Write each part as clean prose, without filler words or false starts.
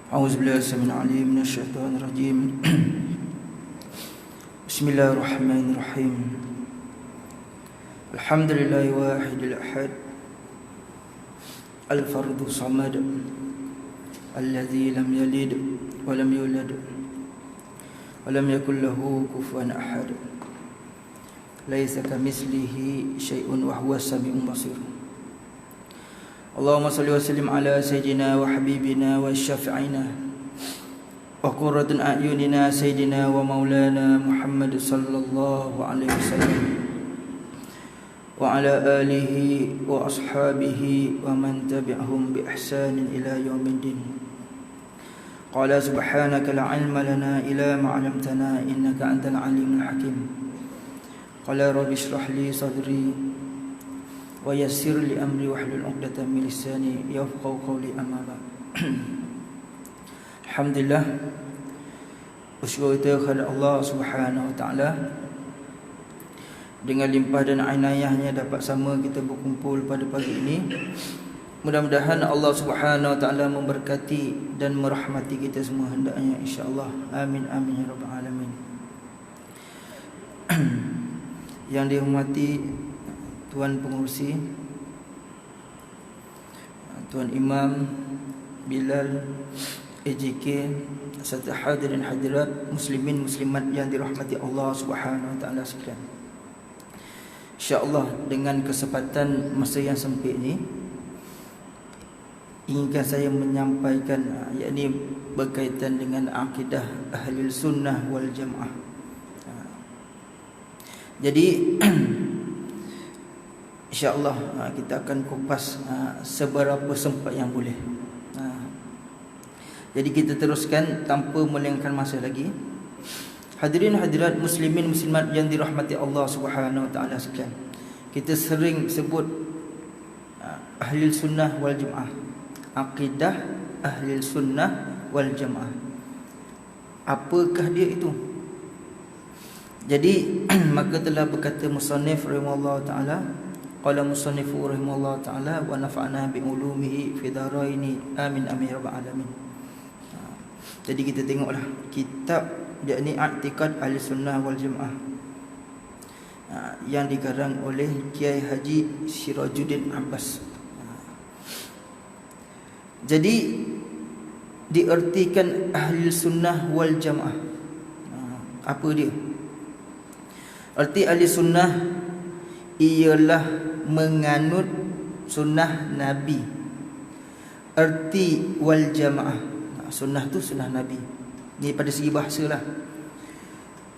أعوذ بالله السميع العليم من الشيطان الرجيم. بسم الله الرحمن الرحيم. الحمد لله واحد الأحد الفرد الصمد الذي لم يلد ولم يولد ولم يكن له كفوا أحد ليس كمثله شيء وهو السميع البصير. اللهم صل وسلم على سيدنا وحبيبنا وشفيعنا وقرة أعيننا سيدنا ومولانا محمد صلى الله عليه وسلم وعلى آله وأصحابه ومن تبعهم بإحسان إلى يوم الدين. قال سبحانك لا علم لنا إلا ما علمتنا إنك أنت العليم الحكيم. قال رب اشرح لي صدري ويسر لي أمري واحلل عقدة من لساني يفقهوا قولي أما بعد. Alhamdulillah, bersyukur kita kepada Allah Subhanahu Wa Taala. Dengan limpah dan inayahnya dapat sama kita berkumpul pada pagi ini. Mudah-mudahan Allah Subhanahu Wa Taala memberkati dan merahmati kita semua hendaknya, insya-Allah. Amin amin ya rabbal alamin. Yang dihormati Tuan Pengurusi, Tuan Imam Bilal AJK, serta hadirin hadirat muslimin muslimat yang dirahmati Allah Subhanahu Wa Taala sekalian. Insya-Allah dengan kesempatan masa yang sempit ini, inginkan saya menyampaikan yakni berkaitan dengan akidah Ahlul Sunnah wal Jamaah. Jadi InsyaAllah kita akan kupas seberapa sempat yang boleh. Jadi kita teruskan tanpa melengahkan masa lagi. Hadirin hadirat muslimin muslimat yang dirahmati Allah Subhanahu Wa Taala sekalian. Kita sering sebut Ahlul Sunnah wal Jamaah. Akidah Ahlul Sunnah wal Jamaah. Apakah dia itu? Jadi maka telah berkata musannif rahimahullah taala, qala musannifu rahimahullah taala wa nafa'na bi ulumihi fi daraini amin amin ya rabbal alamin. Jadi kita tengoklah kitab yakni I'tiqad Ahlussunnah wal Jamaah yang dikarang oleh Kiai Haji Sirajuddin Abbas. Jadi diartikan Ahlussunnah wal Jamaah, apa dia? Arti ahli sunnah ialah menganut sunnah Nabi. Erti wal jamaah, sunnah tu sunnah Nabi. Ni pada segi bahasa lah.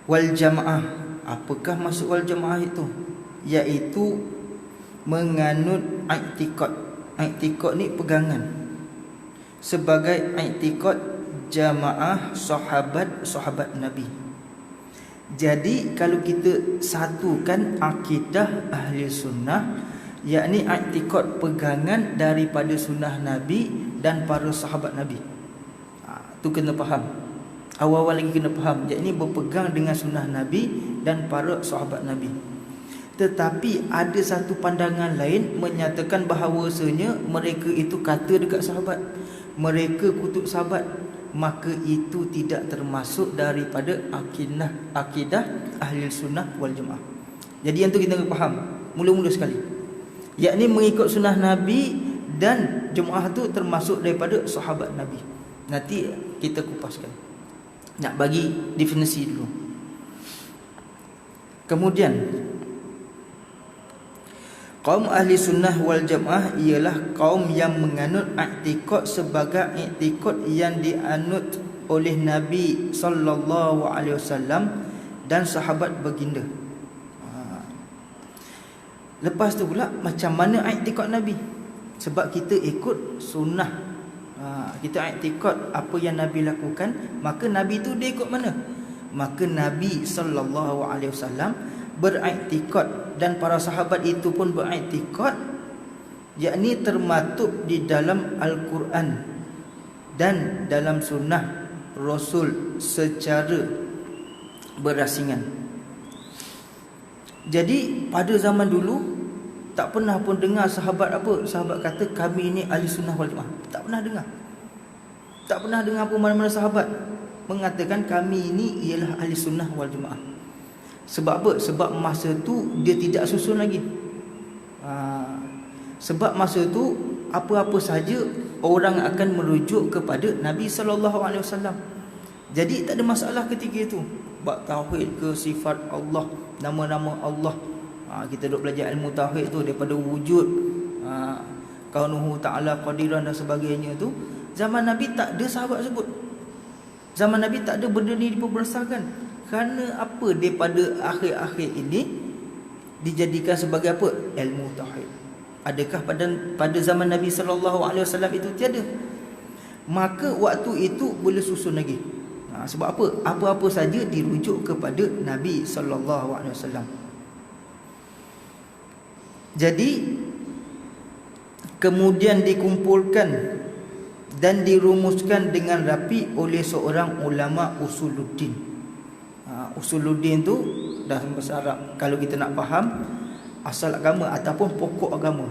Wal jamaah, apakah maksud wal jamaah itu? Iaitu menganut i'tiqad. I'tiqad ni pegangan. Sebagai i'tiqad jamaah sahabat Nabi. Jadi kalau kita satukan akidah ahli sunnah, yakni i'tiqad pegangan daripada sunnah Nabi dan para sahabat Nabi. Tu kena faham. Awal-awal lagi kena faham, yakni berpegang dengan sunnah Nabi dan para sahabat Nabi. Tetapi ada satu pandangan lain menyatakan bahawasanya mereka itu kata dekat sahabat, mereka kutuk sahabat, maka itu tidak termasuk daripada akidah ahli sunnah wal jamaah. Jadi yang tu kita kena faham mula-mula sekali, yakni mengikut sunnah Nabi dan jemaah tu termasuk daripada sahabat Nabi. Nanti kita kupaskan, nak bagi definisi dulu. Kemudian kaum ahli sunnah wal jamaah ialah kaum yang menganut i'tiqad sebagai i'tiqad yang dianut oleh Nabi sallallahu alaihi wasallam dan sahabat baginda. Lepas tu pula macam mana i'tiqad Nabi? Sebab kita ikut sunnah. Kita i'tiqad apa yang Nabi lakukan, maka Nabi tu dia ikut mana? Maka Nabi sallallahu alaihi wasallam beriktikad dan para sahabat itu pun beriktikad, yakni termaktub di dalam Al-Quran dan dalam sunnah Rasul secara berasingan. Jadi pada zaman dulu tak pernah pun dengar sahabat apa, sahabat kata kami ini ahli sunnah wal jamaah. Tak pernah dengar. Tak pernah dengar pun mana-mana sahabat mengatakan kami ini ialah ahli sunnah wal jamaah. Sebab apa? Sebab masa tu dia tidak susun lagi. Sebab masa tu apa-apa saja orang akan merujuk kepada Nabi SAW. Jadi tak ada masalah ketika itu. Bab tauhid ke, sifat Allah, nama-nama Allah. Kita duk belajar ilmu tauhid tu daripada wujud, kaunuhu ta'ala qadiran dan sebagainya tu. Zaman Nabi tak ada sahabat sebut. Zaman Nabi tak ada benda ni diperbesarkan. Kerana apa? Daripada akhir-akhir ini dijadikan sebagai apa? Ilmu tauhid. Adakah pada zaman Nabi SAW itu tiada? Maka waktu itu boleh susun lagi. Sebab apa? Apa-apa saja dirujuk kepada Nabi SAW. Jadi kemudian dikumpulkan dan dirumuskan dengan rapi oleh seorang ulama usuluddin. Usuluddin tu dalam bahasa Arab, kalau kita nak faham asal agama ataupun pokok agama.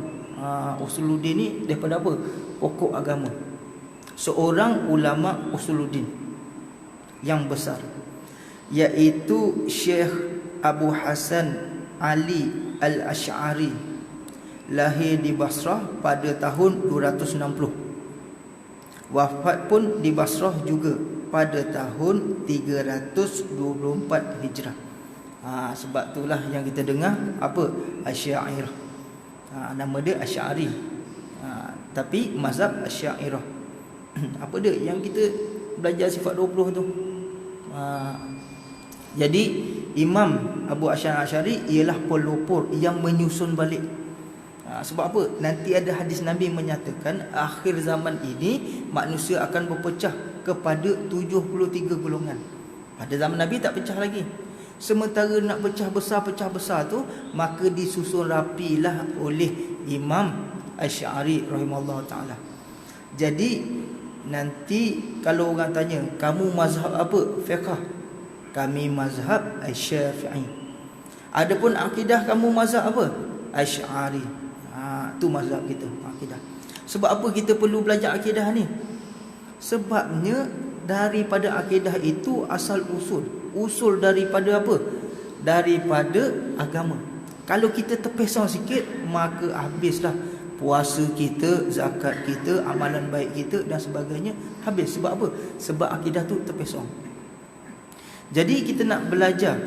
Usuluddin ni daripada apa? Pokok agama. Seorang ulama usuluddin yang besar, iaitu Syekh Abu Hasan Ali Al-Asy'ari, lahir di Basrah pada tahun 260. Wafat pun di Basrah juga pada tahun 324 Hijrah. Sebab itulah yang kita dengar apa? Asy'ariyah. Nama dia Asy'ari. Tapi mazhab Asy'ariyah. Apa dia yang kita belajar sifat 20 tu? Jadi Imam Abu Hasan Asy'ari ialah pelopor yang menyusun balik. Sebab apa? Nanti ada hadis Nabi menyatakan akhir zaman ini manusia akan berpecah kepada 73 golongan. Pada zaman Nabi tak pecah lagi. Sementara nak pecah besar tu, maka disusun rapilah oleh Imam Asy'ari rahimahullah ta'ala. Jadi nanti kalau orang tanya, kamu mazhab apa? Fiqh. Kami mazhab Asy-Syafi'i. Adapun akidah kamu mazhab apa? Asy'ari. Tu mazhab kita, akidah. Sebab apa kita perlu belajar akidah ni? Sebabnya daripada akidah itu asal usul. Usul daripada apa? Daripada agama. Kalau kita terpesong sikit, maka habislah puasa kita, zakat kita, amalan baik kita dan sebagainya habis. Sebab apa? Sebab akidah tu terpesong. Jadi kita nak belajar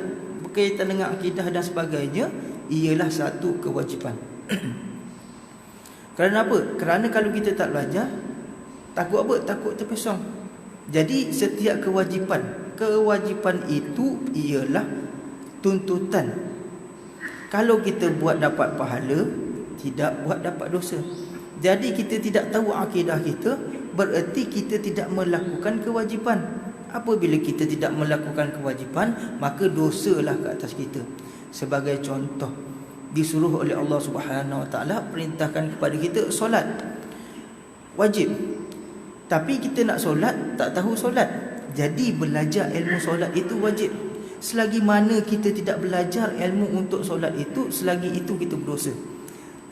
berkaitan dengan akidah dan sebagainya ialah satu kewajipan. Kerana apa? Kerana kalau kita tak belajar, takut apa? Takut terpesong. Jadi setiap kewajipan itu ialah tuntutan. Kalau kita buat dapat pahala, tidak buat dapat dosa. Jadi kita tidak tahu akidah kita, bererti kita tidak melakukan kewajipan. Apabila kita tidak melakukan kewajipan, maka dosalah ke atas kita. Sebagai contoh, disuruh oleh Allah Subhanahu Wa Taala perintahkan kepada kita solat wajib, tapi kita nak solat tak tahu solat. Jadi belajar ilmu solat itu wajib. Selagi mana kita tidak belajar ilmu untuk solat itu, selagi itu kita berdosa.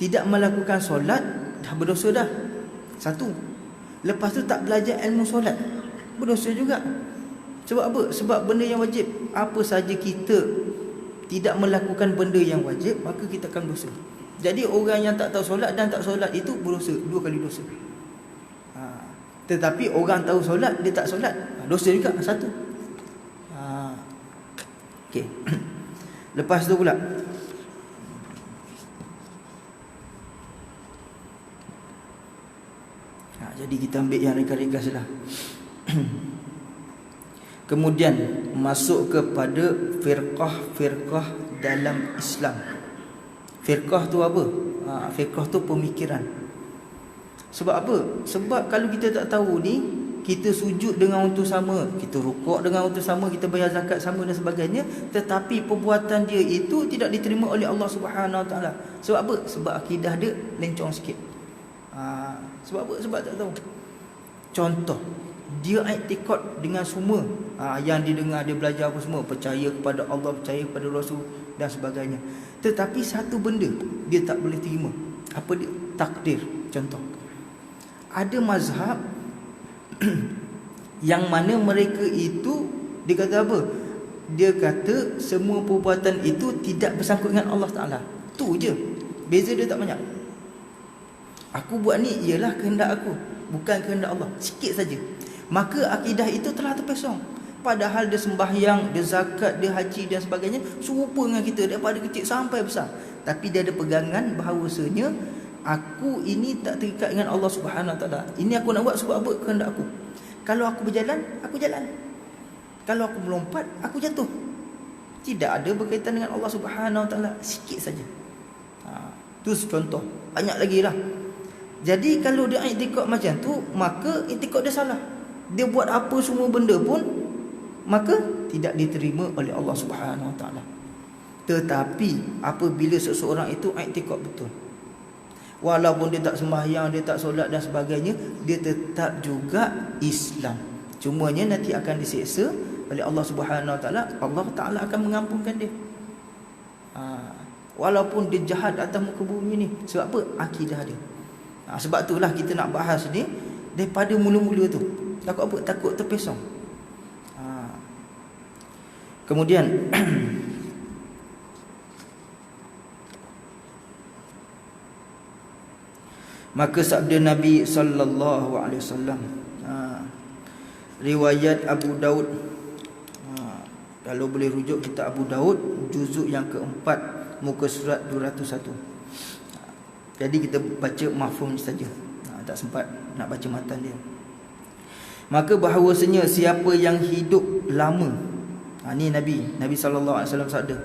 Tidak melakukan solat dah berdosa dah. Satu. Lepas tu tak belajar ilmu solat, berdosa juga. Sebab apa? Sebab benda yang wajib, apa saja kita tidak melakukan benda yang wajib, maka kita akan dosa. Jadi orang yang tak tahu solat dan tak solat itu berdosa, dua kali dosa. Tetapi orang tahu solat, dia tak solat, dosa juga, satu. Okey. Lepas tu pula, jadi kita ambil yang ringkas-ringkas lah. Kemudian masuk kepada firqah dalam Islam. Firqah tu apa? Firqah tu pemikiran. Sebab apa? Sebab kalau kita tak tahu ni, kita sujud dengan untuk sama, kita rukuk dengan untuk sama, kita bayar zakat sama dan sebagainya, tetapi perbuatan dia itu tidak diterima oleh Allah Subhanahu Wa Taala. Sebab apa? Sebab akidah dia lencong sikit. Sebab apa? Sebab tak tahu. Contoh, dia i'tikad dengan semua yang didengar, dia belajar apa semua, percaya kepada Allah, percaya kepada Rasul dan sebagainya. Tetapi satu benda dia tak boleh terima. Apa dia? Takdir. Contoh, ada mazhab Yang mana mereka itu, dia kata apa? Dia kata semua perbuatan itu tidak bersangkut dengan Allah Ta'ala. Tu je, beza dia tak banyak. Aku buat ni ialah kehendak aku, bukan kehendak Allah, sikit saja. Maka akidah itu telah terpesong. Padahal dia sembahyang, dia zakat, dia haji dan sebagainya, serupa dengan kita daripada kecil sampai besar. Tapi dia ada pegangan bahawasanya aku ini tak terikat dengan Allah Subhanahu Wa Taala. Ini aku nak buat sebab apa? Kehendak aku. Kalau aku berjalan, aku jalan. Kalau aku melompat, aku jatuh. Tidak ada berkaitan dengan Allah Subhanahu Wa Taala, sikit saja. Tu contoh, banyak lagi lah. Jadi kalau dia i'tikad macam tu, maka i'tikad dia salah. Dia buat apa semua benda pun, maka tidak diterima oleh Allah Subhanahu Wa Taala. Tetapi apabila seseorang itu i'tikad betul, walaupun dia tak sembahyang, dia tak solat dan sebagainya, dia tetap juga Islam. Cumanya nanti akan diseksa oleh Allah Subhanahu Wa Taala. Allah Taala akan mengampunkan dia. Walaupun dia jahat atas muka bumi ni. Sebab apa? Akidah dia. Sebab itulah kita nak bahas ni daripada mula-mula tu. Takut apa? Takut terpesong. Kemudian maka sabda Nabi sallallahu alaihi wasallam, riwayat Abu Daud, kalau boleh rujuk kitab Abu Daud juzuk yang keempat, muka surat 201. Jadi kita baca mafhum saja, tak sempat nak baca matan dia. Maka bahawasanya siapa yang hidup lama, ni Nabi sallallahu alaihi wasallam sabda,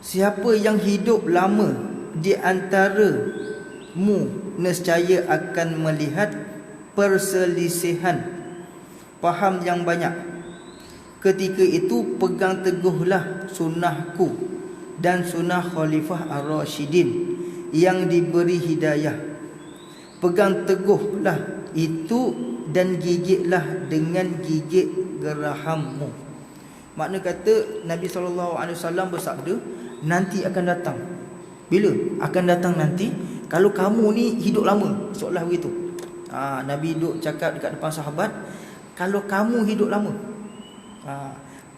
siapa yang hidup lama di antaramu nescaya akan melihat perselisihan faham yang banyak. Ketika itu pegang teguhlah sunnahku dan sunnah Khalifah Ar-Rasyidin yang diberi hidayah. Pegang teguhlah itu dan gigitlah dengan gigit gerahammu. Makna kata Nabi SAW bersabda, nanti akan datang. Bila? Akan datang nanti, kalau kamu ni hidup lama, seolah begitu. Nabi duduk cakap dekat depan sahabat, kalau kamu hidup lama,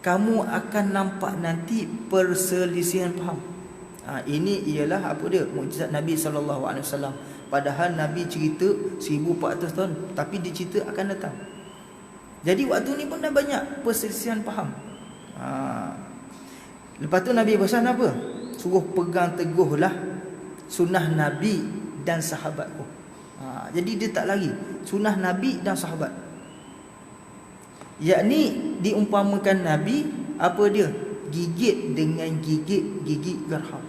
kamu akan nampak nanti perselisihan faham. Ini ialah apa dia? Mukjizat Nabi SAW. Padahal Nabi cerita 1400 tahun, tapi dia cerita akan datang. Jadi waktu ni pun dah banyak perselisihan faham. Lepas tu Nabi pesan apa? Suruh pegang teguhlah sunnah Nabi dan sahabatku. Jadi dia tak lagi sunnah Nabi dan sahabat. Yakni diumpamakan Nabi apa dia? Gigit dengan gigi gerham.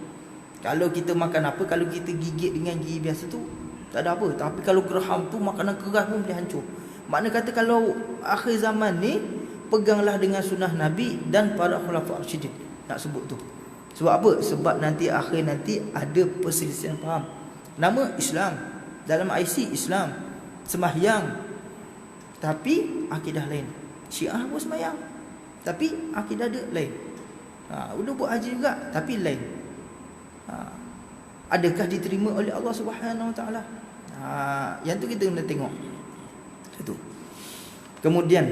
Kalau kita makan apa, kalau kita gigit dengan gigi biasa tu tak ada apa. Tapi kalau gerham tu, makanan keras pun boleh hancur. Makna kata kalau akhir zaman ni, peganglah dengan sunnah Nabi dan para khulafa ar-rasyidin. Nak sebut tu. Sebab apa? Sebab nanti akhir nanti ada perselisihan faham. Nama Islam, dalam IC Islam, sembahyang, tapi akidah lain. Syiah pun sembahyang, tapi akidah dia lain. Udah buat haji juga, tapi lain. Adakah diterima oleh Allah Subhanahu Wa Taala? Yang tu kita kena tengok. Itu. Kemudian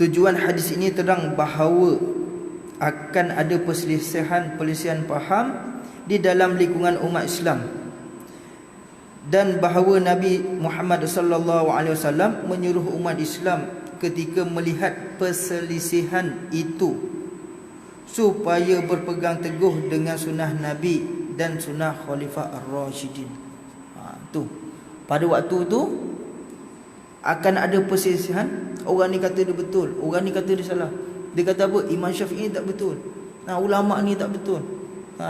tujuan hadis ini terang bahawa akan ada perselisihan faham di dalam lingkungan umat Islam, dan bahawa Nabi Muhammad sallallahu alaihi wasallam menyuruh umat Islam ketika melihat perselisihan itu supaya berpegang teguh dengan sunnah Nabi dan sunnah Khalifah Ar-Rasyidin. Tu pada waktu tu akan ada perselisihan. Orang ni kata dia betul, orang ni kata dia salah. Dia kata apa? Imam Syafi'i tak betul, ulama ni tak betul,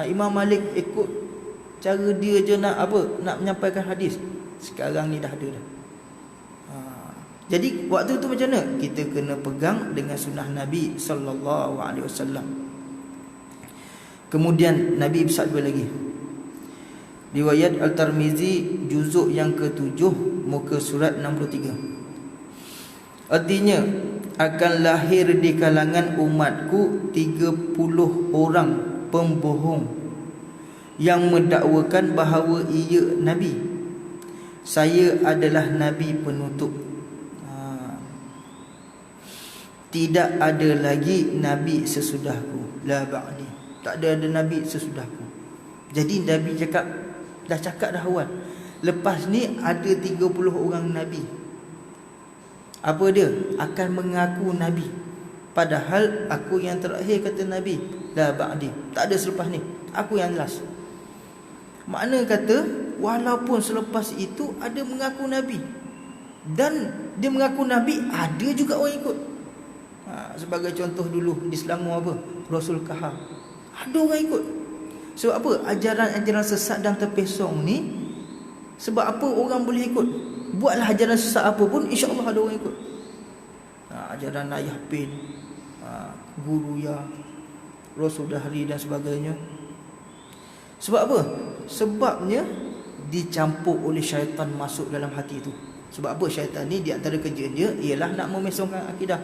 Imam Malik ikut cara dia je nak apa, nak menyampaikan hadis. Sekarang ni dah ada dah. Jadi waktu tu macam mana? Kita kena pegang dengan sunnah Nabi sallallahu alaihi wasallam. Kemudian Nabi bersabda lagi, riwayat Al-Tirmizi juzuk yang ke-7, muka surat 63. Artinya akan lahir di kalangan umatku 30 orang pembohong yang mendakwakan bahawa ia Nabi, Saya adalah Nabi penutup. Tidak ada lagi Nabi sesudahku. La ba'di. Tak ada Nabi sesudahku. Jadi Nabi dah cakap dah awal. Lepas ni ada 30 orang Nabi. Apa dia? Akan mengaku Nabi. Padahal aku yang terakhir, kata Nabi. La ba'di. Tak ada selepas ni. Aku yang last. Makna kata, walaupun selepas itu ada mengaku Nabi, dan dia mengaku Nabi, ada juga orang ikut. Sebagai contoh dulu di Selangor apa? Rasul Kahar. Ada orang ikut. Sebab apa? Ajaran-ajaran sesat dan terpesong ni, sebab apa orang boleh ikut? Buatlah ajaran sesat apa pun, insya-Allah ada orang ikut. Ajaran Ayah Pin, Guru Ya, Rasul Dahri dan sebagainya. Sebab apa? Sebabnya dicampur oleh syaitan masuk dalam hati itu. Sebab apa? Syaitan ni di antara kerjanya ialah nak memesongkan akidah.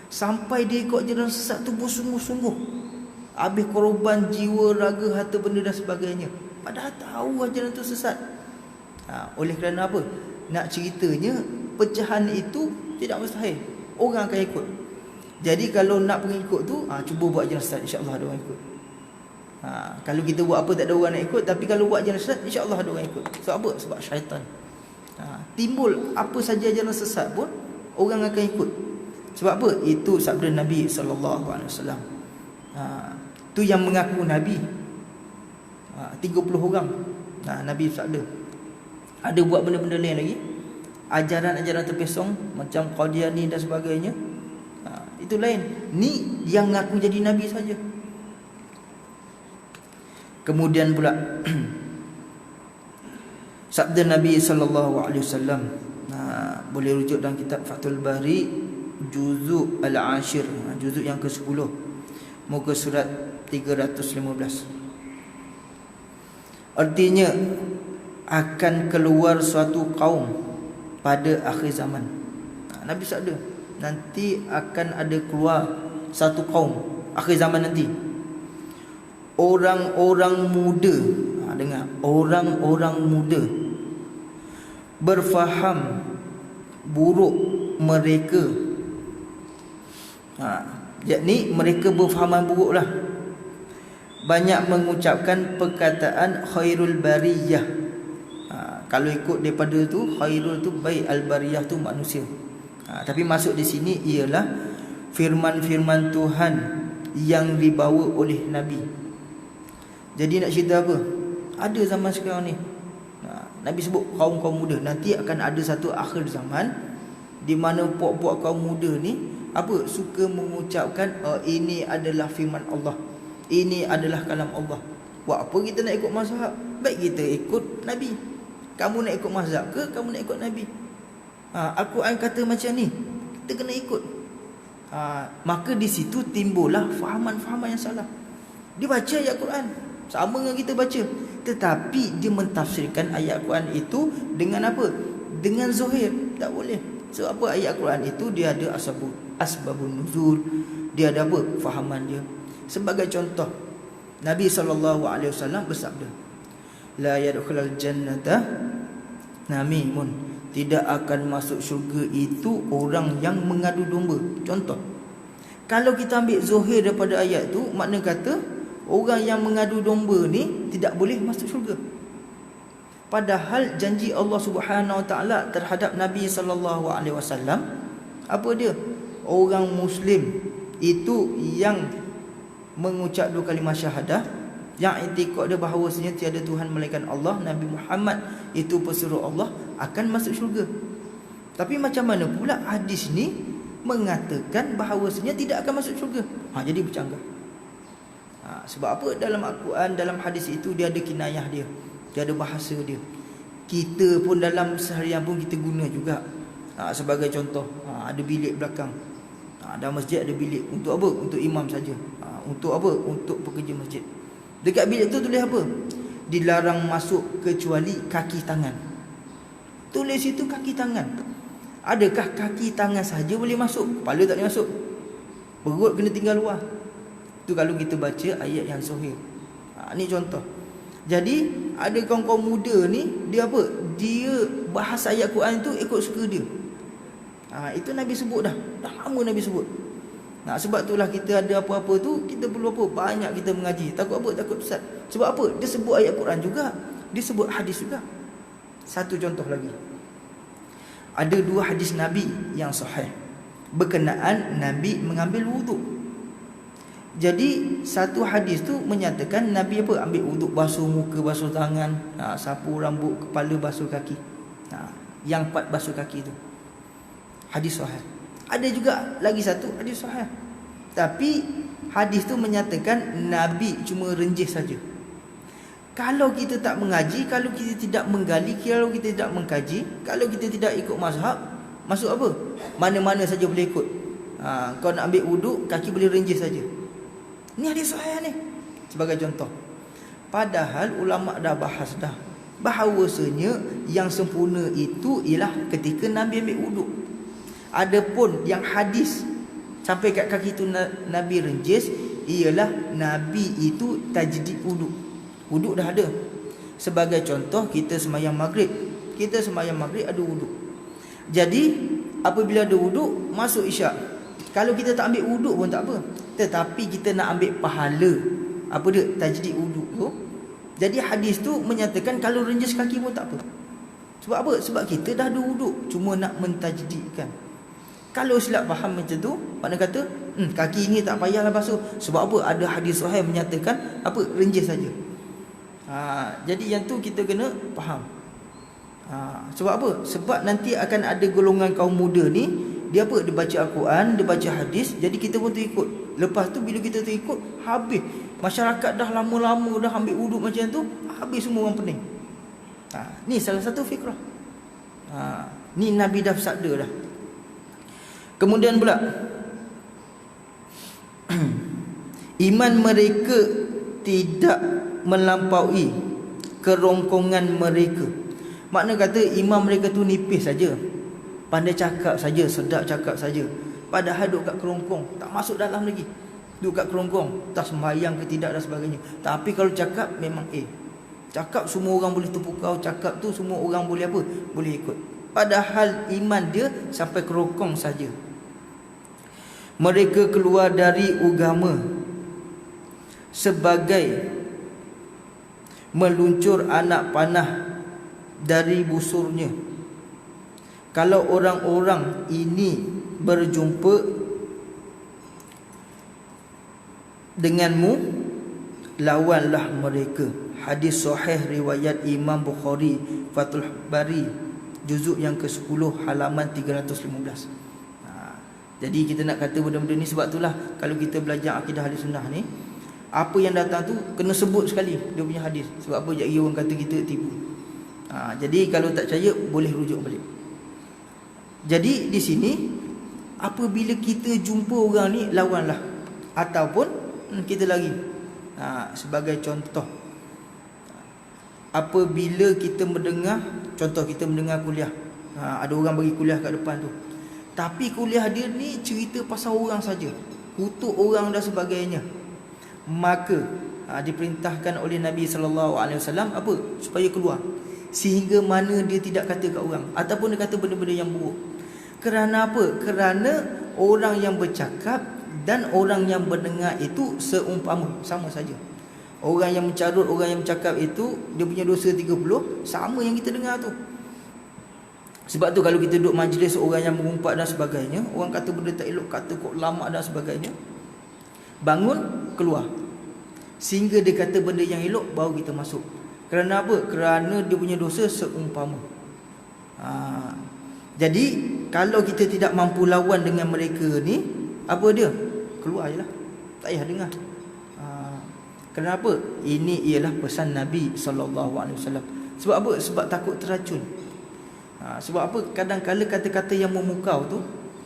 Sampai dia ikut ajaran sesat tu bersungguh-sungguh, habis korban jiwa, raga, harta benda dan sebagainya, padahal tahu ajaran tu sesat. Oleh kerana apa? Nak ceritanya, pecahan itu tidak mustahil, orang akan ikut. Jadi kalau nak pengikut tu, cuba buat ajaran sesat, insya-Allah ada orang ikut. Kalau kita buat apa tak ada orang nak ikut, tapi kalau buat ajaran sesat, insya-Allah ada orang ikut. Sebab apa? Sebab syaitan. Timbul apa saja ajaran sesat pun orang akan ikut. Sebab apa? Itu sabda Nabi SAW. Tu yang mengaku Nabi, 30 orang. Nabi sabda. Ada buat benda-benda lain lagi, ajaran-ajaran terpesong macam Qadiani dan sebagainya. Itu lain. Ni yang mengaku jadi Nabi saja. Kemudian pula sabda Nabi SAW, boleh rujuk dalam kitab Fathul Bari, juzuk Al-Ashir, juzuk yang ke-10, muka surat 315. Artinya akan keluar suatu kaum pada akhir zaman. Nabi sabda, nanti akan ada keluar satu kaum akhir zaman nanti, orang-orang muda. Dengar, orang-orang muda berfaham buruk mereka. Yakni mereka berfahaman buruklah, banyak mengucapkan perkataan khairul bariyah. Kalau ikut daripada tu, khairul tu baik, al-bariyah tu manusia. Tapi masuk di sini ialah firman-firman Tuhan yang dibawa oleh Nabi. Jadi nak cerita apa? Ada zaman sekarang ni, Nabi sebut kaum-kaum muda. Nanti akan ada satu akhir zaman di mana puak-puak kaum muda ni apa? Suka mengucapkan ini adalah firman Allah, ini adalah kalam Allah. Buat apa kita nak ikut mazhab? Baik kita ikut Nabi. Kamu nak ikut mazhab ke kamu nak ikut Nabi? Al-Quran kata macam ni, kita kena ikut. Maka di situ timbullah fahaman-fahaman yang salah. Dia baca ayat Quran sama dengan kita baca, tetapi dia mentafsirkan ayat Quran itu dengan apa? Dengan zahir. Tak boleh. Sebab apa? Ayat Quran itu dia ada asbabun nuzul, dia ada apa? Fahaman dia. Sebagai contoh, Nabi SAW bersabda, la yadkhulul jannata namimun, tidak akan masuk syurga itu orang yang mengadu domba. Contoh, kalau kita ambil zahir daripada ayat tu, makna kata orang yang mengadu domba ni tidak boleh masuk syurga. Padahal janji Allah Subhanahu Wa Taala terhadap Nabi SAW apa dia? Orang Muslim itu yang mengucap 2 kalimah syahadah, yang i'tikad dia bahawasanya tiada Tuhan melainkan Allah, Nabi Muhammad itu pesuruh Allah, akan masuk syurga. Tapi macam mana pula hadis ni mengatakan bahawasanya tidak akan masuk syurga? Jadi bercanggah. Sebab apa? Dalam Al-Quran, dalam hadis itu dia ada kinayah dia, dia ada bahasa dia. Kita pun dalam seharian pun kita guna juga. Sebagai contoh, ada bilik belakang, dalam masjid ada bilik. Untuk apa? Untuk imam saja. Untuk apa? Untuk pekerja masjid. Dekat bilik tu tulis apa? Dilarang masuk kecuali kaki tangan. Tulis itu kaki tangan. Adakah kaki tangan saja boleh masuk? Kepala tak boleh masuk. Perut kena tinggal luar. Itu kalau kita baca ayat yang sahih. Ni contoh. Jadi ada kaum-kaum muda ni, dia apa? Dia bahas ayat Quran tu ikut suka dia. Itu Nabi sebut dah lama Nabi sebut. Sebab itulah kita ada apa-apa tu, kita perlu apa? Banyak kita mengaji. Takut apa? Takut sesat. Sebab apa? Dia sebut ayat Quran juga, dia sebut hadis juga. Satu contoh lagi, ada 2 hadis Nabi yang sahih berkenaan Nabi mengambil wuduk. Jadi satu hadis tu menyatakan Nabi apa? Ambil wuduk, basuh muka, basuh tangan, sapu rambut, kepala, basuh kaki. Yang 4 basuh kaki tu hadis sahih. Ada juga lagi satu hadis sahih, tapi hadis tu menyatakan Nabi cuma renjis saja. Kalau kita tak mengaji, kalau kita tidak menggali, kalau kita tidak mengkaji, kalau kita tidak ikut mazhab, masuk apa? Mana-mana saja boleh ikut. Kau nak ambil wuduk, kaki boleh renjis saja. Ni hadis sahih ni, sebagai contoh. Padahal ulama dah bahas dah bahawasanya yang sempurna itu ialah ketika Nabi ambil wuduk. Adapun yang hadis sampai kat kaki tu Nabi renjis, ialah Nabi itu tajdid wuduk. Wuduk dah ada. Sebagai contoh, kita sembahyang maghrib. Kita sembahyang maghrib ada wuduk. Jadi apabila ada wuduk, masuk isyak. Kalau kita tak ambil wuduk pun tak apa, tetapi kita nak ambil pahala apa dia? Tajdid wuduk tu. Jadi hadis tu menyatakan kalau renjis kaki pun tak apa. Sebab apa? Sebab kita dah ada wuduk, cuma nak mentajdidkan. Kalau silap faham macam tu, makna kata kaki ni tak payahlah basuh. Sebab apa? Ada hadis sahih menyatakan apa? Renjis saja. Jadi yang tu kita kena faham. Sebab apa? Sebab nanti akan ada golongan kaum muda ni, dia apa? Dia baca Al-Quran, dia baca hadis, jadi kita pun terikut. Lepas tu bila kita terikut, habis. Masyarakat dah lama-lama dah ambil wuduk macam tu, habis semua orang pening. Ni salah satu fikrah. Ni Nabi dah sabda dah. Kemudian pula iman mereka tidak melampaui kerongkongan mereka. Makna kata iman mereka tu nipis saja, pandai cakap saja, sedap cakap saja, padahal duduk kat kerongkong, tak masuk dalam lagi. Duduk kat kerongkong, tak sembahyang ke tidak dan sebagainya. Tapi kalau cakap memang cakap semua orang boleh terpukau, cakap tu semua orang boleh apa? Boleh ikut. Padahal iman dia sampai kerongkong saja. Mereka keluar dari agama sebagai meluncur anak panah dari busurnya. Kalau orang-orang ini berjumpa denganmu, lawanlah mereka. Hadis sahih riwayat Imam Bukhari, Fathul Bari, juzuk yang ke-10 halaman 315. Jadi kita nak kata benda-benda ni, sebab itulah kalau kita belajar akidah ahli sunnah ni, apa yang datang tu kena sebut sekali dia punya hadis. Sebab apa? Jadi orang kata kita tipu. Jadi kalau tak percaya boleh rujuk balik. Jadi di sini apabila kita jumpa orang ni, lawanlah ataupun kita lari. Sebagai contoh, apabila kita mendengar, contoh kita mendengar kuliah, ada orang bagi kuliah kat depan tu, tapi kuliah dia ni cerita pasal orang saja, kutuk orang dan sebagainya, maka diperintahkan oleh Nabi SAW apa? Supaya keluar, sehingga mana dia tidak kata kat orang, ataupun dia kata benda-benda yang buruk. Kerana apa? Kerana orang yang bercakap dan orang yang mendengar itu seumpama, sama saja. Orang yang mencarut, orang yang bercakap itu, dia punya dosa 30, sama yang kita dengar tu. Sebab tu kalau kita duduk majlis orang yang mengumpat dan sebagainya, orang kata benda tak elok, kata kok lama dan sebagainya, bangun, keluar, sehingga dia kata benda yang elok, baru kita masuk. Kerana apa? Kerana dia punya dosa seumpama. Jadi kalau kita tidak mampu lawan dengan mereka ni, apa dia? Keluar je lah, tak payah dengar. Kenapa? Ini ialah pesan Nabi SAW. Sebab apa? Sebab takut terracun. Sebab apa? Kadang-kadang kata-kata yang memukau tu,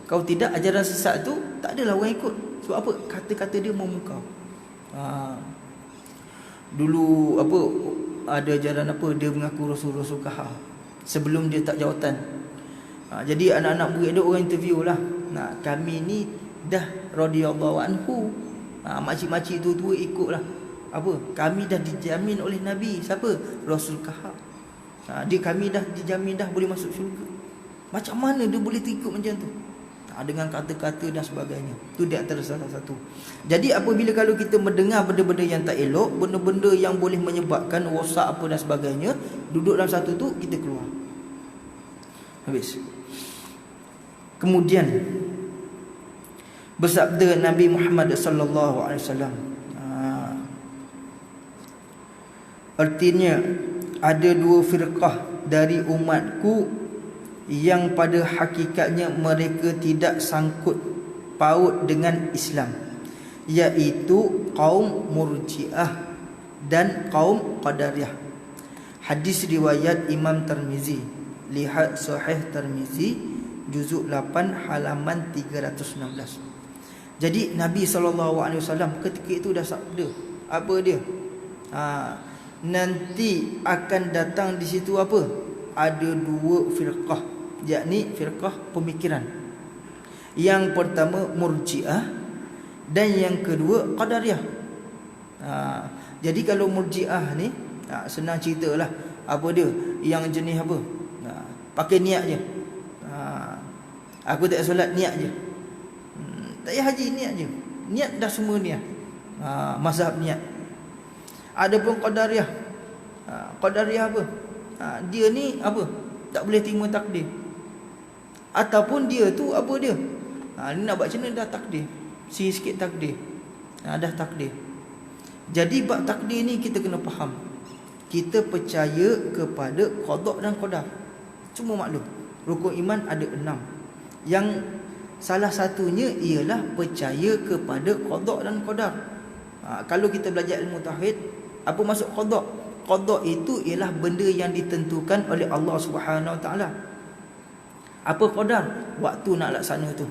kalau tidak ajaran sesat tu, tak adalah orang ikut. Sebab apa? Kata-kata dia memukau. Dulu apa, ada ajaran apa, dia mengaku Rasul Kahar sebelum dia tak jawatan. Jadi anak-anak murid dia orang interview lah, kami ni dah radhiyallahu anhu, makcik-makcik tu ikut lah. Apa? Kami dah dijamin oleh Nabi. Siapa? Rasul Kahf. Dia kami dah dijamin dah boleh masuk syurga. Macam mana dia boleh terikut macam tu? Dengan kata-kata dan sebagainya. Itu di antara salah satu. Jadi apabila kalau kita mendengar benda-benda yang tak elok, benda-benda yang boleh menyebabkan rosak apa dan sebagainya, duduk dalam satu tu, kita keluar. Habis. Kemudian bersabda Nabi Muhammad sallallahu alaihi wasallam, artinya ada dua firqah dari umatku yang pada hakikatnya mereka tidak sangkut paut dengan Islam, iaitu kaum Murji'ah dan kaum Qadariyah. Hadis riwayat Imam Tirmizi. Lihat Sahih Tirmizi juzuk 8 halaman 316. Jadi Nabi SAW ketika itu dah sabda, apa dia? Nanti akan datang di situ apa? Ada dua firqah, yakni firqah pemikiran. Yang pertama Murji'ah dan yang kedua Qadariyah. Jadi kalau Murji'ah ni senang ceritalah, apa dia? Yang jenis apa? Pakai niat je. Aku tak solat, niat je. Tak payah haji, niat je. Niat dah semua niat. Mazhab niat. Adapun Qadariyah, Qadariyah apa? Dia ni apa? Tak boleh terima takdir. Ataupun dia tu apa dia? Ni nak buat macam mana dah takdir. Sikit takdir. Dah takdir. Jadi bab takdir ni kita kena faham. Kita percaya kepada qada dan qadar. Cuma maklum, rukun iman ada 6. Yang salah satunya ialah percaya kepada qada dan qadar. Kalau kita belajar ilmu tauhid, apa maksud qada? Qada itu ialah benda yang ditentukan oleh Allah Subhanahu Wa Taala. Apa qadar? Waktu nak laksana tu.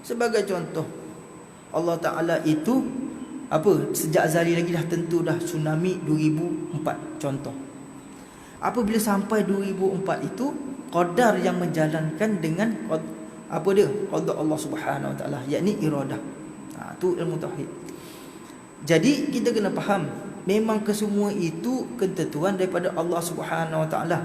Sebagai contoh, Allah Taala itu apa? Sejak azali lagi dah tentu dah tsunami 2004 contoh. Apabila sampai 2004 itu, qadar yang menjalankan dengan apa dia? Qada Allah Subhanahu Wa Taala, yakni iradah. Tu ilmu tauhid. Jadi kita kena faham, memang kesemua itu ketentuan daripada Allah Subhanahu Wa Taala.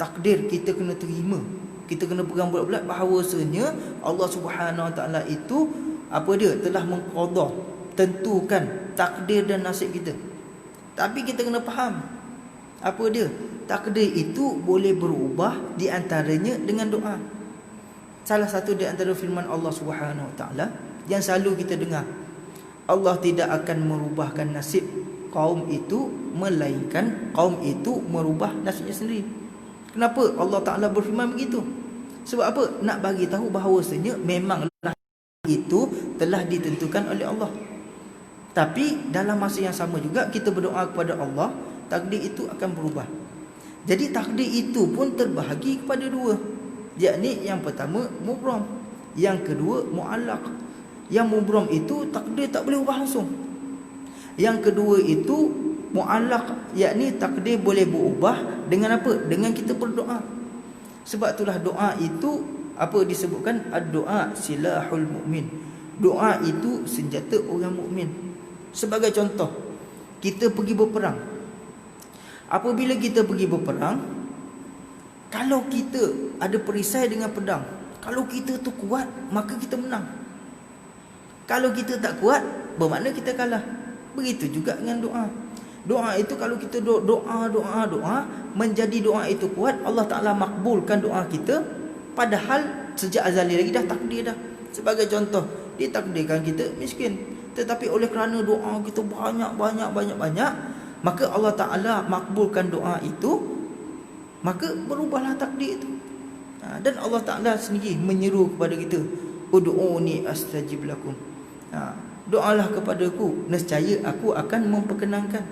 Takdir kita kena terima. Kita kena pegang bulat-bulat bahawasanya Allah Subhanahu Wa Taala itu apa dia? Telah mengqada, tentukan takdir dan nasib kita. Tapi kita kena faham, apa dia? Takdir itu boleh berubah, di antaranya dengan doa. Salah satu di antara firman Allah Subhanahu Wa Taala yang selalu kita dengar, Allah tidak akan merubahkan nasib kaum itu, melainkan kaum itu merubah nasibnya sendiri. Kenapa Allah Ta'ala berfirman begitu? Sebab apa? Nak bagi tahu bahawasanya memang itu telah ditentukan oleh Allah. Tapi dalam masa yang sama juga kita berdoa kepada Allah, takdir itu akan berubah. Jadi takdir itu pun terbahagi kepada dua, yakni yang pertama mubram, yang kedua mu'allaq. Yang mubram itu takdir tak boleh ubah langsung. Yang kedua itu mu'allaq, yakni takdir boleh berubah dengan apa? Dengan kita berdoa. Sebab itulah doa itu apa disebutkan ad-doa silahul mukmin. Doa itu senjata orang mukmin. Sebagai contoh, kita pergi berperang. Apabila kita pergi berperang, kalau kita ada perisai dengan pedang, kalau kita tu kuat, maka kita menang. Kalau kita tak kuat, bermakna kita kalah. Begitu juga dengan doa. Doa itu kalau kita doa, menjadi doa itu kuat, Allah Ta'ala makbulkan doa kita. Padahal sejak azali lagi dah takdir dah. Sebagai contoh, ditakdirkan kita miskin, tetapi oleh kerana doa kita banyak, maka Allah Ta'ala makbulkan doa itu, maka berubahlah takdir itu. Dan Allah Ta'ala sendiri menyeru kepada kita, ud'uni astajib lakum. Doalah kepadaku, nescaya aku akan memperkenankan.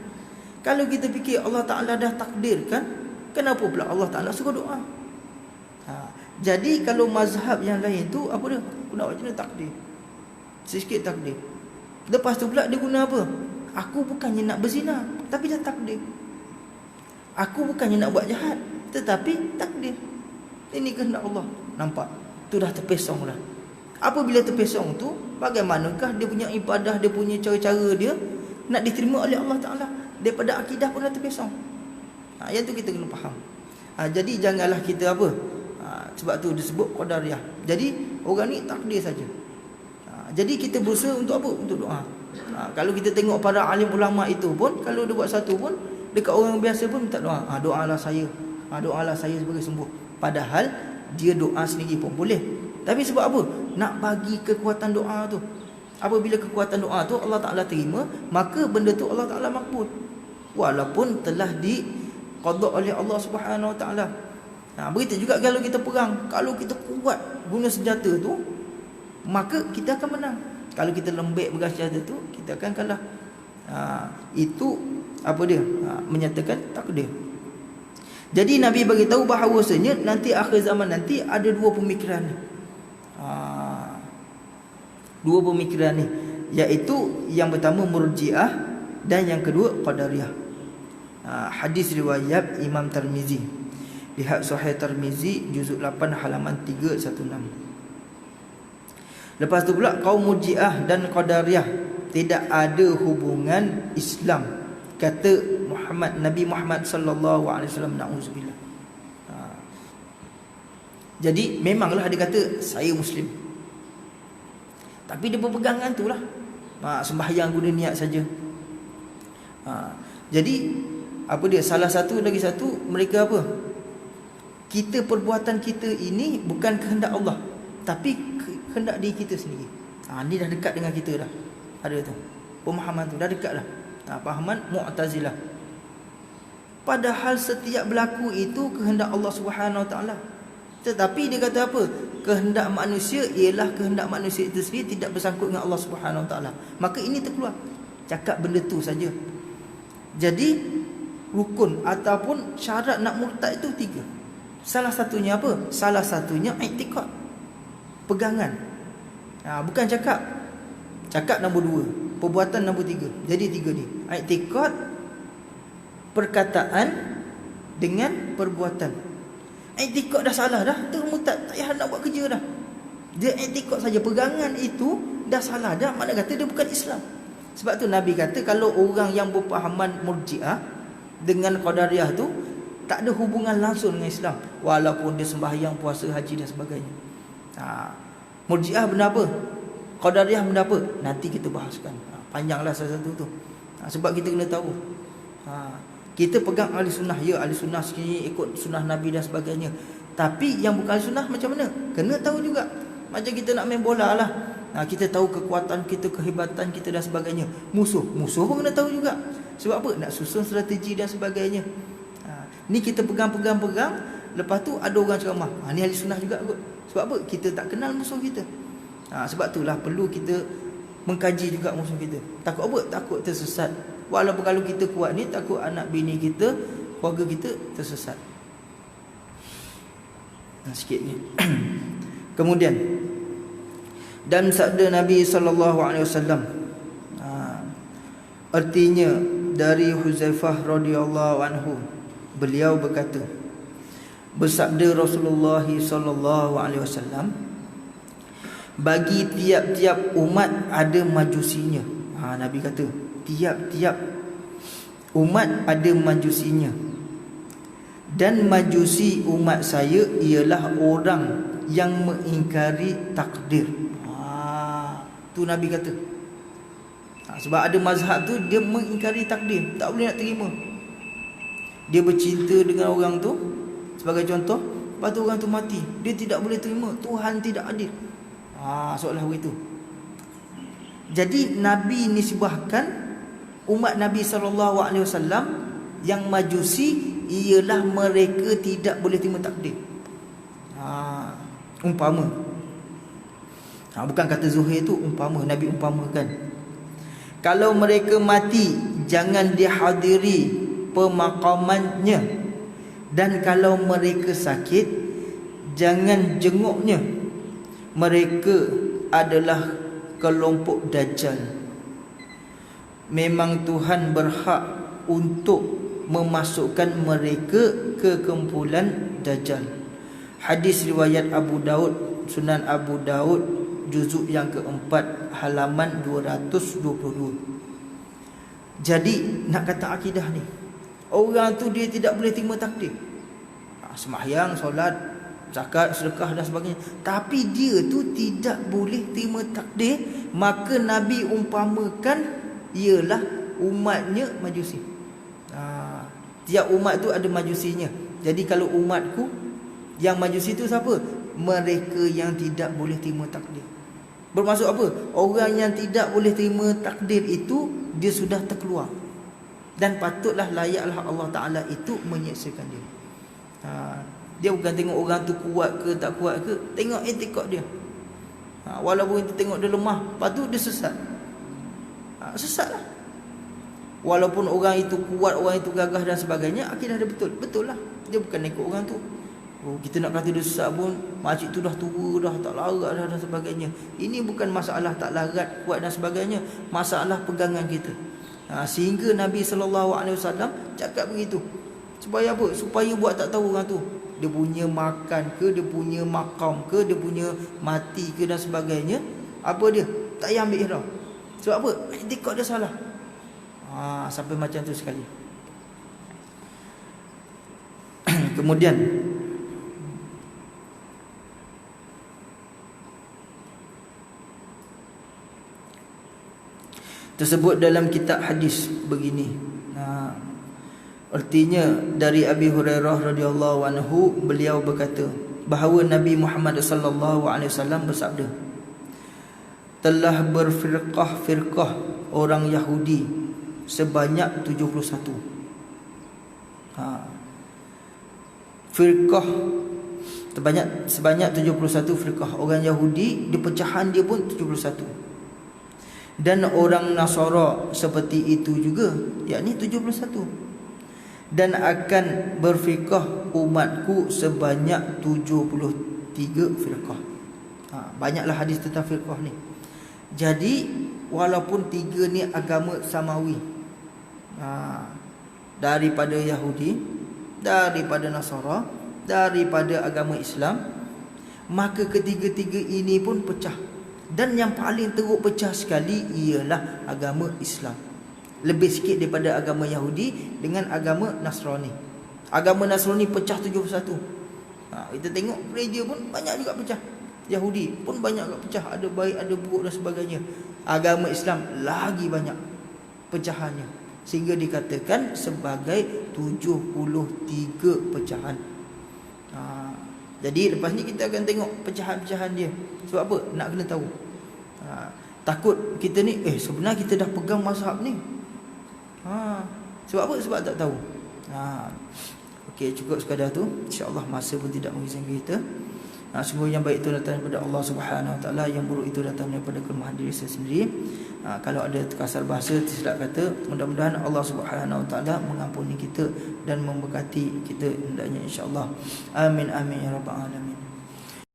Kalau kita fikir Allah Ta'ala dah takdirkan, kenapa pula Allah Ta'ala suruh doa? Jadi kalau mazhab yang lain tu, apa dia? Aku nak baca takdir, sikit takdir. Lepas tu pula dia guna apa? Aku bukannya nak berzina, tapi dah takdir. Aku bukannya nak buat jahat, tetapi takdir. Ini kehendak Allah. Nampak? Tu dah terpesong dah. Apabila terpesong tu, bagaimanakah dia punya ibadah, dia punya cara-cara dia? nak diterima oleh Allah Ta'ala. Daripada akidah pun dah terpesong. Yang tu kita kena faham. Jadi janganlah kita apa, sebab tu disebut qadariyah. Jadi orang ni takdir saja. Jadi kita berusaha untuk apa? Untuk doa. Kalau kita tengok para alim ulama itu pun, kalau dia buat satu pun, dekat orang biasa pun minta doa. Doalah saya. Doalah saya sebagai sembuh. Padahal dia doa sendiri pun boleh. Tapi sebab apa? Nak bagi kekuatan doa tu. Apabila kekuatan doa tu Allah Ta'ala terima, maka benda tu Allah Ta'ala makbul, walaupun telah diqada oleh Allah Subhanahu Wa Ta'ala. Begitu juga kalau kita perang. Kalau kita kuat guna senjata tu, maka kita akan menang. Kalau kita lembek pegang senjata tu, kita akan kalah. Itu apa dia? Menyatakan takdir. Jadi Nabi bagi tahu bahawasanya nanti akhir zaman nanti ada dua pemikiran ni. Dua pemikiran ni, iaitu yang pertama Murji'ah dan yang kedua Qadariyah. Hadis riwayat Imam Tirmizi. Lihat Sahih Tirmizi juzuk 8 halaman 316. Lepas tu pula kaum Murji'ah dan Qadariyah tidak ada hubungan Islam, kata Nabi Muhammad sallallahu alaihi wasallam, na'udzubillah. Jadi memanglah dia kata saya Muslim, tapi dia berpegangan tu lah, sembahyang guna niat saja. Jadi apa dia, salah satu lagi satu, mereka apa, kita perbuatan kita ini bukan kehendak Allah, tapi kehendak diri kita sendiri. Ni dah dekat dengan kita dah. Ada tu pemahaman tu dah dekat dah. Pahaman Mu'tazilah. Padahal setiap berlaku itu kehendak Allah Subhanahu Wa Ta'ala. Tetapi dia kata apa? Kehendak manusia ialah kehendak manusia itu sendiri, tidak bersangkut dengan Allah Subhanahu Wa Ta'ala. Maka ini terkeluar. Cakap benda tu saja. Jadi rukun ataupun syarat nak murtad itu 3. Salah satunya apa? Salah satunya i'tiqad, pegangan. Bukan cakap. Cakap nombor 2, perbuatan nombor 3. Jadi 3 ni. I'tiqad, perkataan dengan perbuatan. I'tiqad dah salah dah, tu murtad, tak payah nak buat kerja dah. Dia i'tiqad saja, pegangan itu dah salah dah, makna kata dia bukan Islam. Sebab tu Nabi kata kalau orang yang berpahaman Murji'ah dengan Qadariyah tu tak ada hubungan langsung dengan Islam, walaupun dia sembahyang, puasa, haji dan sebagainya. Murji'ah benda apa? Qadariyah benda apa? Nanti kita bahaskan. Panjanglah salah satu tu. Sebab kita kena tahu. Kita pegang ahli sunnah, ya ahli sunnah sekali ikut sunnah Nabi dan sebagainya. Tapi yang bukan ahli sunnah macam mana? Kena tahu juga. Macam kita nak main bola lah. Kita tahu kekuatan kita, kehebatan kita dan sebagainya. Musuh pun kena tahu juga. Sebab apa? Nak susun strategi dan sebagainya. Ni kita pegang. Lepas tu ada orang ceramah, ni ahli sunnah juga kot. Sebab apa? Kita tak kenal musuh kita. Sebab itulah perlu kita mengkaji juga musuh kita. Takut apa? Takut tersesat. Walaupun kalau kita kuat ni, takut anak bini kita, keluarga kita tersesat. Sikit ni. Kemudian dan sabda Nabi SAW, artinya dari Huzaifah radhiyallahu anhu, beliau berkata, bersabda Rasulullah SAW, bagi tiap-tiap umat ada majusinya. Nabi kata tiap-tiap umat ada majusinya, dan majusi umat saya ialah orang yang mengingkari takdir. Tu Nabi kata. Sebab ada mazhab tu dia mengingkari takdir, tak boleh nak terima. Dia bercinta dengan orang tu sebagai contoh, lepas tu orang tu mati, dia tidak boleh terima Tuhan tidak adil. Seolah begitu. Jadi Nabi nisbahkan umat Nabi SAW yang majusi ialah mereka tidak boleh terima takdir. Umpama. Bukan kata Zuhair tu, umpama. Nabi umpamakan, kalau mereka mati, jangan dihadiri pemakamannya, dan kalau mereka sakit, jangan jenguknya. Mereka adalah kelompok Dajjal. Memang Tuhan berhak untuk memasukkan mereka ke kumpulan Dajjal. Hadis riwayat Abu Daud, Sunan Abu Daud, juzuk yang keempat, halaman 222. Jadi nak kata akidah ni, orang tu dia tidak boleh terima takdir. Sembahyang, solat, zakat, sedekah dan sebagainya, tapi dia tu tidak boleh terima takdir. Maka Nabi umpamakan ialah umatnya Majusi. Tiap umat tu ada Majusinya. Jadi kalau umatku yang Majusi tu siapa? Mereka yang tidak boleh terima takdir. Bermaksud apa? Orang yang tidak boleh terima takdir itu dia sudah terkeluar, dan patutlah layaklah Allah Ta'ala itu menyeksakan dia. Dia bukan tengok orang tu kuat ke tak kuat ke, tengok etikad dia. Walaupun kita tengok dia lemah, lepas tu dia sesat, sesatlah. Walaupun orang itu kuat, orang itu gagah dan sebagainya, akidah dia betul, betul lah. Dia bukan ikut orang tu. Kita nak kata dia sesat pun, makcik tu dah tua dah, tak larat dah dan sebagainya. Ini bukan masalah tak larat, kuat dan sebagainya, masalah pegangan kita. Sehingga Nabi SAW cakap begitu. Supaya apa? Supaya buat tak tahu orang tu, dia punya makan ke, dia punya makam ke, dia punya mati ke dan sebagainya, apa dia? Tak payah ambil ihram. Sebab apa? Etikad dia salah. Sampai macam tu sekali. Kemudian tersebut dalam kitab hadis begini. Artinya dari Abi Hurairah radhiyallahu anhu, beliau berkata bahawa Nabi Muhammad sallallahu alaihi wasallam bersabda, telah berfirqah orang Yahudi sebanyak 71. Firqah sebanyak 71 firqah orang Yahudi, di pecahan dia pun 71. Dan orang Nasara seperti itu juga, yakni 71. Dan akan berfirqah umatku sebanyak 73 firqah. Banyaklah hadis tentang firqah ni. Jadi walaupun tiga ni agama samawi, daripada Yahudi, daripada Nasara, daripada agama Islam, maka ketiga-tiga ini pun pecah. Dan yang paling teruk pecah sekali ialah agama Islam. Lebih sikit daripada agama Yahudi dengan agama Nasrani. Agama Nasrani pecah 71. Kita tengok gereja pun banyak juga pecah. Yahudi pun banyak juga pecah, ada baik ada buruk dan sebagainya. Agama Islam lagi banyak pecahannya, sehingga dikatakan sebagai 73 pecahan. Jadi lepas ni kita akan tengok pecahan-pecahan dia. Sebab apa? Nak kena tahu. Takut kita ni sebenarnya kita dah pegang mazhab ni. Sebab apa? Sebab tak tahu. Okey, cukup sekadar tu. InsyaAllah masa pun tidak mengizinkan kita. Semua yang baik itu datang daripada Allah Subhanahu Wa Taala, yang buruk itu datang daripada kelemahan diri saya sendiri. Kalau ada terkasar bahasa, tersilap kata, mudah-mudahan Allah Subhanahu Wa Taala mengampuni kita dan memberkati kita hendaknya, insya-Allah. Amin amin ya rabbal alamin.